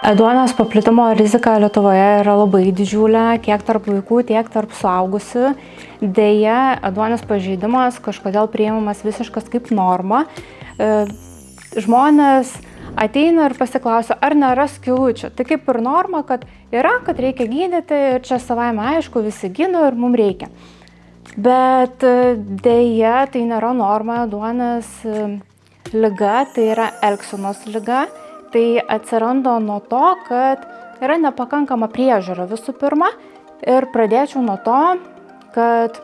Ėduonies paplitimo rizika Lietuvoje yra labai didžiulė, tiek tarp vaikų, tiek tarp suaugusių. Deja, ėduonies pažeidimas kažkodėl priimamas visiškas kaip norma. Žmonės ateina ir pasiklausia, ar nėra skylučių. Tai kaip ir norma, kad yra, kad reikia gydyti ir čia savaime aišku, visi gydo ir mums reikia. Bet deja, tai nėra norma, ėduonies liga, tai yra elgsenos liga. Tai atsiranda nuo to, kad yra nepakankama priežiūra visų pirma. Ir pradėčiau nuo to, kad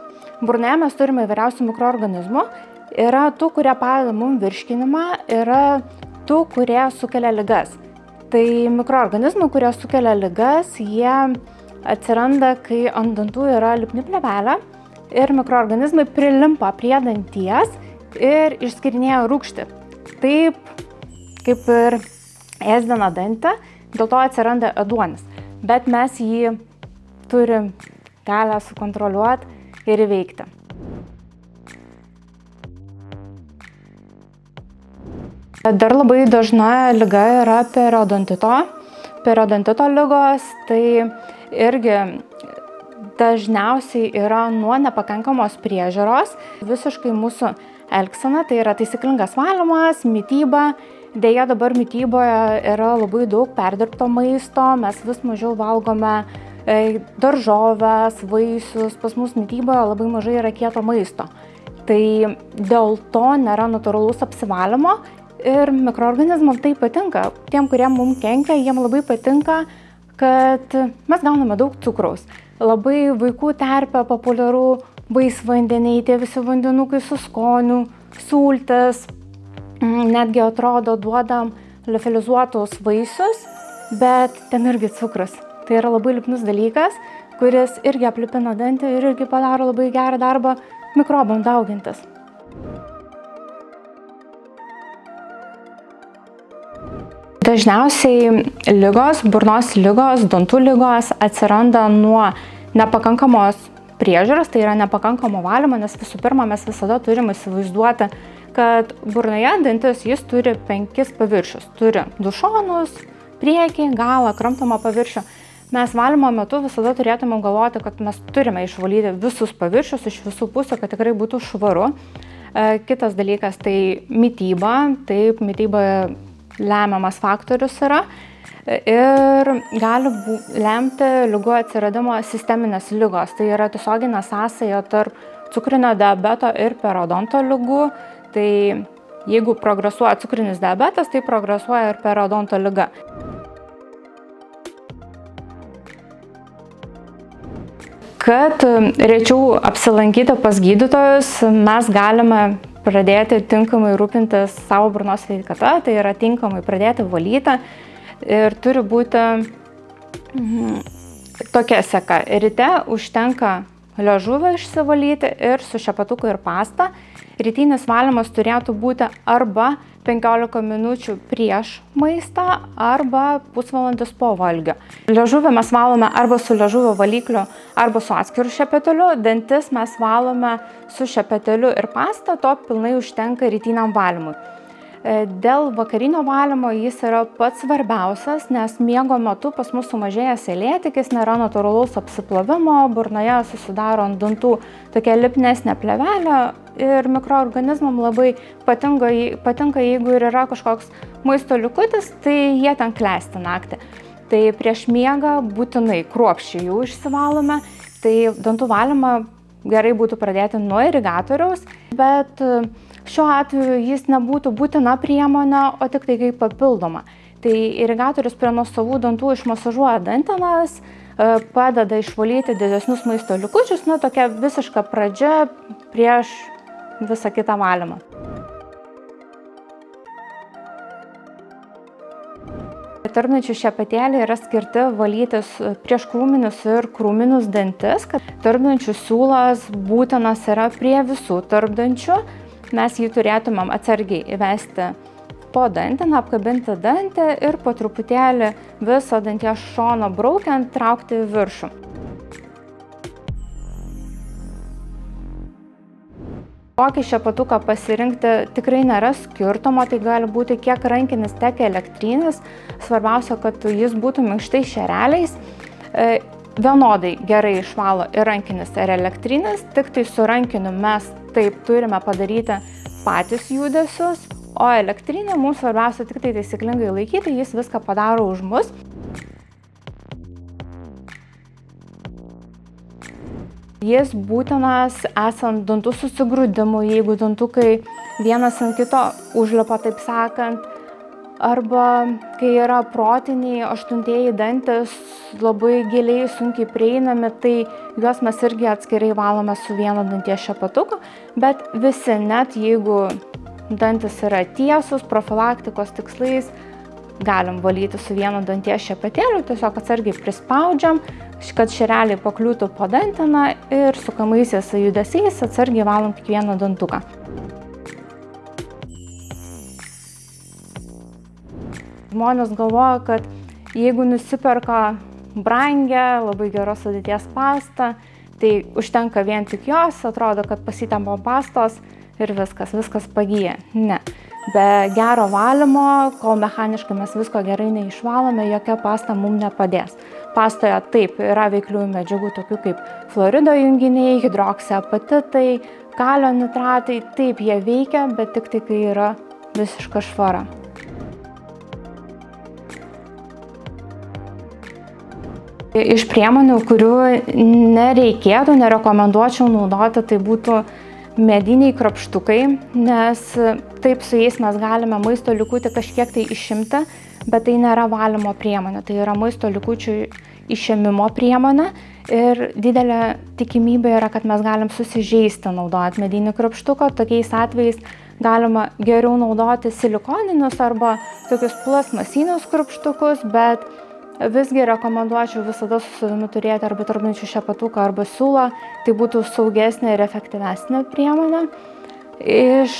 burnoje mes turime įvairiausių mikroorganizmų. Yra tų, kurie padeda mums virškinimą, yra tų, kurie sukelia ligas. Tai mikroorganizmai, kurie sukelia ligas, jie atsiranda, kai ant dantų yra lipni plėvelė ir mikroorganizmai prilimpa prie danties ir išskirinėja rūgštį. Taip kaip ir ėsdina dantį, dėl to atsiranda ėduonis. Bet mes jį turim galę sukontroliuoti ir įveikti. Dar labai dažna liga yra periodontito. Periodontito ligos, tai irgi dažniausiai yra nuo nepakankamos priežiūros. Visiškai mūsų elgsena, tai yra taisyklingas valymas, mityba. Deja, dabar mityboje yra labai daug perdirbto maisto, mes vis mažiau valgome daržoves, vaisius, pas mus mityboje labai mažai yra kieto maisto. Tai dėl to nėra natūralaus apsivalymo ir mikroorganizmam tai patinka. Tiem, kurie mums kenkia, jiem labai patinka, kad mes gauname daug cukraus. Labai vaikų terpe populiaru vaisvandeniai, tie visi vandenukai su skoniu, sultis. Netgi atrodo duodam liofilizuotus vaisius, bet ten irgi cukrus. Tai yra labai lipnus dalykas, kuris irgi aplipina dantį ir irgi padaro labai gerą darbą mikrobam daugintis. Dažniausiai ligos, burnos ligos, dantų ligos atsiranda nuo nepakankamos priežiūros, tai yra nepakankamo valymo, nes visų pirma mes visada turime įsivaizduoti, kad burnoje dantis jis turi 5 paviršius. Turi du šonus, priekį, galą, kramtomą paviršių. Mes valymo metu visada turėtume galvoti, kad mes turime išvalyti visus paviršius iš visų pusių, kad tikrai būtų švaru. Kitas dalykas tai mityba. Taip, mityboje lemiamas faktorius yra. Ir gali lemti ligų atsiradimo sisteminės ligos. Tai yra tiesioginė sąsaja tarp cukrinio diabeto ir periodonto ligų. Tai jeigu progresuoja cukrinis diabetas, tai progresuoja ir periodonto liga. Kad rečiau apsilankyti pas gydytojus, mes galime pradėti tinkamai rūpintis savo burnos sveikata, tai yra tinkamai pradėti valyti. Ir turi būti tokia seka. Ryte užtenka liežuvį išsivalyti ir su šepetuku ir pasta. Rytinis valymas turėtų būti arba 15 minučių prieš maistą, arba pusvalandis po valgio. Liežuvį mes valome arba su liežuvio valykliu, arba su atskiru šepeteliu. Dantis mes valome su šepeteliu ir pasta, to pilnai užtenka rytiniam valymui. Dėl vakarinio valymo jis yra pats svarbiausias, nes miego metu pas mus sumažėja seilėtekis, nėra natūralaus apsiplovimo, burnoje susidaro ant dantų tokia lipnesnė plėvelė ir mikroorganizmam labai patinka, jeigu ir yra kažkoks maisto likutis, tai jie ten klesti naktį. Tai prieš miegą būtinai kruopščiai jų išsivalome, tai dantų valymą gerai būtų pradėti nuo irigatoriaus, bet šiuo atveju jis nebūtų būtina priemonė, o tik tai kaip papildoma. Tai irigatorius prie nuosavų dantų išmasažuoja dantenas, padeda išvalyti didesnius maisto likučius, tokia visiška pradžia prieš visą kitą valymą. Tarpdančių šepetėliai yra skirti valytis prieš krūminius ir krūminius dantis, kad tarpdančių siūlas būtinas yra prie visų tarpdančių. Mes jį turėtumėm atsargiai įvesti po danteną, apkabinti dantį ir po truputėlį viso danties šono braukiant traukti į viršų. Kokį šepatuką pasirinkti tikrai nėra skirtumo, tai gali būti tiek rankinis, tiek elektrinis. Svarbiausia, kad jis būtų minkštais šereliais. Vienodai gerai išvalo ir rankinis, ir elektrinis, tik tai su rankiniu mes taip turime padaryti patys judesius, o elektrinį mums svarbiausia tik tai taisyklingai laikyti, jis viską padaro už mus. Jis būtinas esant dantų susigrūdimui, jeigu dantukai vienas ant kito užlipa, taip sakant, arba kai yra protiniai aštuntieji dantis labai giliai, sunkiai prieinami, tai juos mes irgi atskirai valome su vieno danties šepatuku, bet visi, net jeigu dantis yra tiesus, profilaktikos tikslais, galim valyti su vieno danties šepetėliu, tiesiog atsargiai prispaudžiam, kad šereliai pakliūtų po danteną ir sukamaisiais judesiais atsargiai valom kiekvieną dantuką. Žmonės galvoja, kad jeigu nusiperka brangę, labai geros sudėties pastą, tai užtenka vien tik jos, atrodo, kad pasitempa pastos ir viskas pagyja. Ne. Be gero valymo, kol mechaniškai mes visko gerai neišvalome, jokia pasta mums nepadės. Pastoje taip yra veikliųjų medžiagų, tokių kaip fluorido junginiai, hidroksiapatitai, kalio nitratai, taip jie veikia, bet tik tai kai yra visiška švara. Iš priemonių, kurių nereikėtų, nerekomenduočiau naudoti, tai būtų mediniai krapštukai, nes taip su jais mes galime maisto likutį kažkiek tai išimti, bet tai nėra valymo priemonė, tai yra maisto likučių išėmimo priemonė ir didelė tikimybė yra, kad mes galim susižeisti naudojant medinį krapštuką. Tokiais atvejais galima geriau naudoti silikoninius arba tokius plastmasinius krapštukus, bet visgi rekomenduočiau visada su savimi turėti arba tarpdančių šepatuką arba siūlą, tai būtų saugesnė ir efektyvesnė priemonė. Iš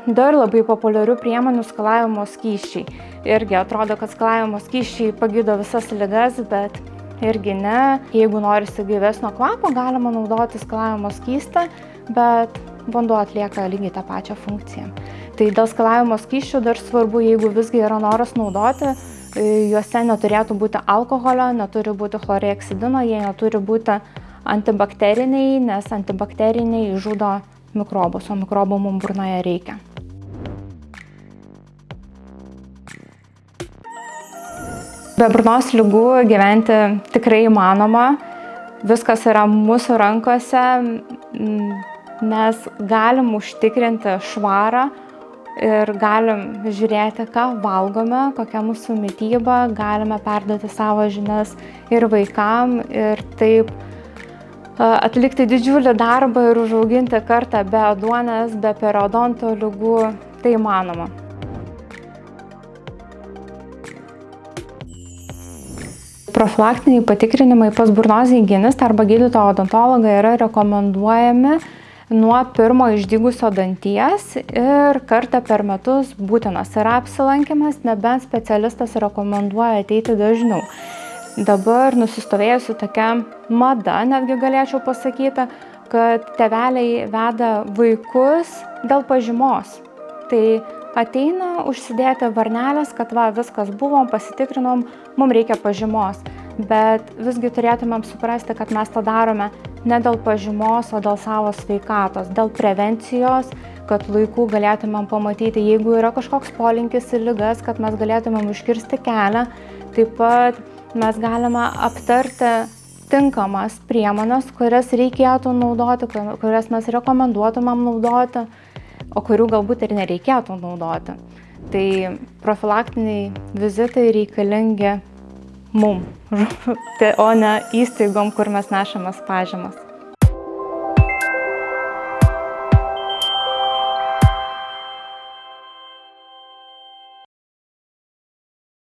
dar labai populiarių priemonių skalavimo skysčiai. Irgi atrodo, kad skalavimo skysčiai pagydo visas ligas, bet irgi ne. Jeigu norisi gyvesnio kvapo, galima naudoti skalavimo skystą, bet vanduo atlieka lygiai tą pačią funkciją. Tai dėl skalavimo skysčių dar svarbu, jeigu visgi yra noras naudoti, juose neturėtų būti alkoholio, neturi būti chlorheksidino, jie neturi būti antibakteriniai, nes antibakteriniai žudo mikrobus, o mikrobų mums burnoje reikia. Be burnos ligų gyventi tikrai įmanoma. Viskas yra mūsų rankose, mes galim užtikrinti švarą ir galim žiūrėti, ką valgome, kokia mūsų mityba, galime perduoti savo žinias ir vaikam ir taip atlikti didžiulį darbą ir užauginti kartą be ėduonies, be periodonto ligų, tai įmanoma. Profilaktiniai patikrinimai pas burnos higienistą arba gydytoją odontologą yra rekomenduojami nuo pirmo išdygusio danties ir kartą per metus būtinas yra apsilankymas, nebent specialistas rekomenduoja ateiti dažniau. Dabar nusistovėjusi tokia mada, netgi galėčiau pasakyti, kad tėveliai veda vaikus dėl pažymos. Tai ateina užsidėti varnelės, kad va, viskas buvom, pasitikrinom, mums reikia pažymos. Bet visgi turėtumėm suprasti, kad mes tą darome ne dėl pažymos, o dėl savo sveikatos, dėl prevencijos, kad laiku galėtumėm pamatyti, jeigu yra kažkoks polinkis į ligas, kad mes galėtumėm užkirsti kelią. Taip pat mes galime aptarti tinkamas priemonės, kurias reikėtų naudoti, kurias mes rekomenduotumėm naudoti, o kurių galbūt ir nereikėtų naudoti. Tai profilaktiniai vizitai reikalingi mum, o ne įstaigom, kur mes nešamės pažymas.